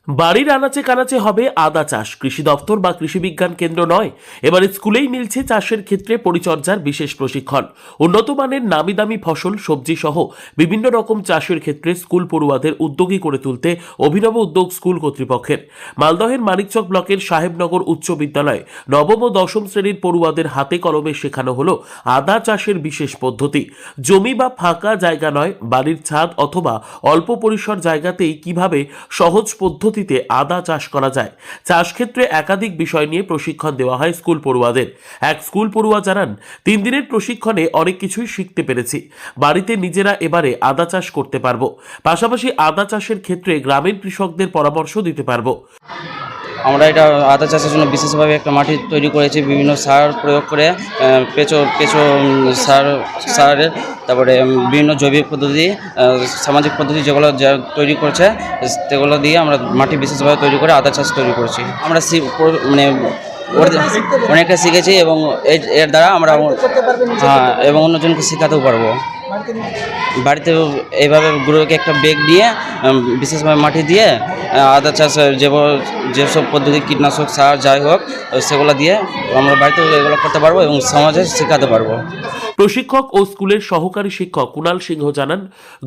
বাড়ির আনাচে কানাচে হবে আদা চাষ। কৃষি দপ্তর বা কৃষি বিজ্ঞান কেন্দ্র নয়, এবারে স্কুলেই মিলছে চাষের ক্ষেত্রে পরিচর্যার বিশেষ প্রশিক্ষণ। উন্নত মানের নামি দামি ফসল, সবজি সহ বিভিন্ন রকম চাষের ক্ষেত্রে স্কুল পড়ুয়াদের উদ্যোগী করে তুলতে অভিনব উদ্যোগ স্কুল কর্তৃপক্ষের। মালদহের মানিকচক ব্লকের সাহেবনগর উচ্চ বিদ্যালয়ে নবম ও দশম শ্রেণীর পড়ুয়াদের হাতে কলমে শেখানো হলো আদা চাষের বিশেষ পদ্ধতি। জমি বা ফাঁকা জায়গা নয়, বাড়ির ছাদ অথবা অল্প পরিসর জায়গাতেই কিভাবে সহজ পদ্ধতিতে আদা চাষ করা যায়। চাষ ক্ষেত্রে একাধিক বিষয় নিয়ে প্রশিক্ষণ দেওয়া হয় স্কুল পড়ুয়াদের। এক স্কুল পড়ুয়া জানান, 3 দিনের প্রশিক্ষণে অনেক কিছুই শিখতে পেরেছি। বাড়িতে নিজেরা এবারে আদা চাষ করতে পারবো, পাশাপাশি আদা চাষের ক্ষেত্রে গ্রামের কৃষকদের পরামর্শ দিতে পারবো। আমরা এটা আদা চাষের জন্য বিশেষভাবে একটা মাটি তৈরি করেছি, বিভিন্ন সার প্রয়োগ করে কেঁচো সারের, তারপরে বিভিন্ন জৈবিক পদ্ধতি, সামাজিক পদ্ধতি যেগুলো তৈরি করেছে সেগুলো দিয়ে আমরা মাটি বিশেষভাবে তৈরি করে আদা চাষ তৈরি করেছি। আমরা মানে অনেকটা শিখেছি এবং এর দ্বারা আমরা এবং অন্যজনকে শেখাতেও পারবো। বাড়িতে এইভাবে গুঁড়োকে একটা বেগ দিয়ে বিশেষভাবে মাটি দিয়ে আদা চাষ যেসব পদ্ধতি, কীটনাশক সার যাই হোক সেগুলো দিয়ে আমরা বাড়িতে এগুলো করতে পারবো এবং সমাজে শেখাতে পারবো। প্রশিক্ষক ও স্কুলের সহকারী শিক্ষক কুণাল সিংহ জানান,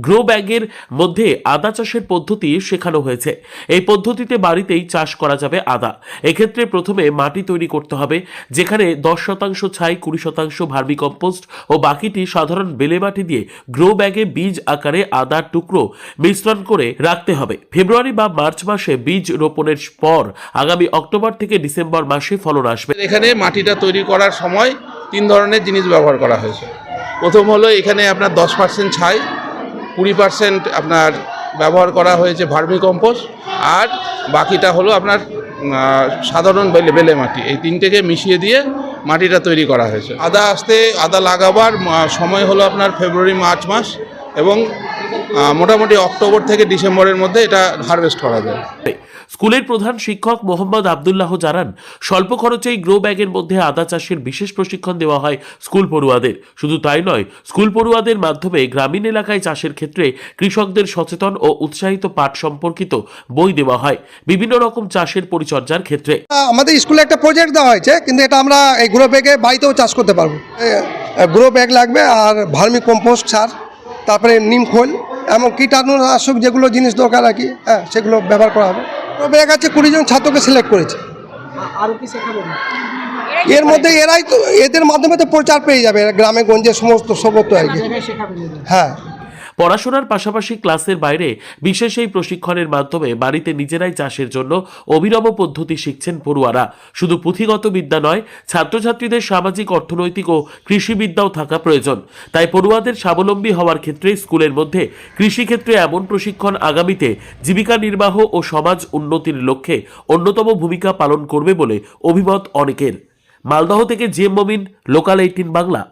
গ্রো ব্যাগের মধ্যে আদা চাষের পদ্ধতি শেখানো হয়েছে। এই পদ্ধতিতে বাড়িতেই চাষ করা যাবে আদা। এক্ষেত্রে প্রথমে মাটি তৈরি করতে হবে, যেখানে 10% ছাই, 20% ভার্মিকম্পোস্ট ও বাকিটি সাধারণ বেলে মাটি দিয়ে গ্রো ব্যাগে বীজ আকারে আদার টুকরো মিশ্রণ করে রাখতে হবে। ফেব্রুয়ারি বা মার্চ মাসে বীজ রোপণের পর আগামী অক্টোবর থেকে ডিসেম্বর মাসে ফলন আসবে। এখানে মাটিটা তৈরি করার সময় 3 ধরনের জিনিস ব্যবহার করা হয়েছে। প্রথম হলো এখানে আপনার 10% ছাই, 20% আপনার ব্যবহার করা হয়েছে ভার্মি কম্পোস্ট, আর বাকিটা হলো আপনার সাধারণ বেলে মাটি। এই 3টেকে মিশিয়ে দিয়ে মাটিটা তৈরি করা হয়েছে। আদা লাগাবার সময় হলো আপনার ফেব্রুয়ারি মার্চ মাস, এবং মোটামুটি অক্টোবর থেকে ডিসেম্বরের মধ্যে এটা হারভেস্ট করা যায়। স্কুলের প্রধান শিক্ষক মোহাম্মদ আবদুল্লাহ জানান, স্বল্প খরচেই গ্রো ব্যাগের মধ্যে আদা চাষের বিশেষ প্রশিক্ষণ দেওয়া হয় স্কুল পড়ুয়াদের। শুধু তাই নয়, স্কুল পড়ুয়াদের মাধ্যমে গ্রামীণ এলাকায় চাষের ক্ষেত্রে কৃষকদের সচেতন ও উৎসাহিত পাঠ সম্পর্কিত বই দেওয়া হয় বিভিন্ন রকম চাষের পরিচর্যার ক্ষেত্রে। আমাদের স্কুলে একটা প্রজেক্ট দেওয়া হয়েছে, কিন্তু এটা আমরা এই গ্রো ব্যাগে বাড়িতেও চাষ করতে পারবো। গ্রো ব্যাগ লাগবে, আর ভার্মি কম্পোস্ট সার, তারপরে নিম খোল এবং কীটাণুনাশক যেগুলো জিনিস দরকার আর কি, সেগুলো ব্যবহার করা হবে। গ্রো ব্যাগ আছে, 20 জন ছাত্রকে সিলেক্ট করেছে। এর মধ্যে এদের মাধ্যমে তো প্রচার পেয়ে যাবে গ্রামে গঞ্জে সমস্ত সর্বত্র আর কি। হ্যাঁ, পড়াশোনার পাশাপাশি ক্লাসের বাইরে বিশেষ এই প্রশিক্ষণের মাধ্যমে বাড়িতে নিজেরাই চাষের জন্য অভিনব পদ্ধতি শিখছেন পড়ুয়ারা। শুধু পুঁথিগত বিদ্যা নয়, ছাত্রছাত্রীদের সামাজিক, অর্থনৈতিক ও কৃষিবিদ্যাও থাকা প্রয়োজন। তাই পড়ুয়াদের স্বাবলম্বী হওয়ার ক্ষেত্রে স্কুলের মধ্যে কৃষিক্ষেত্রে এমন প্রশিক্ষণ আগামীতে জীবিকা নির্বাহ ও সমাজ উন্নতির লক্ষ্যে অন্যতম ভূমিকা পালন করবে বলে অভিমত অনেকের। মালদহ থেকে জিএম মমিন, লোকাল 18 বাংলা।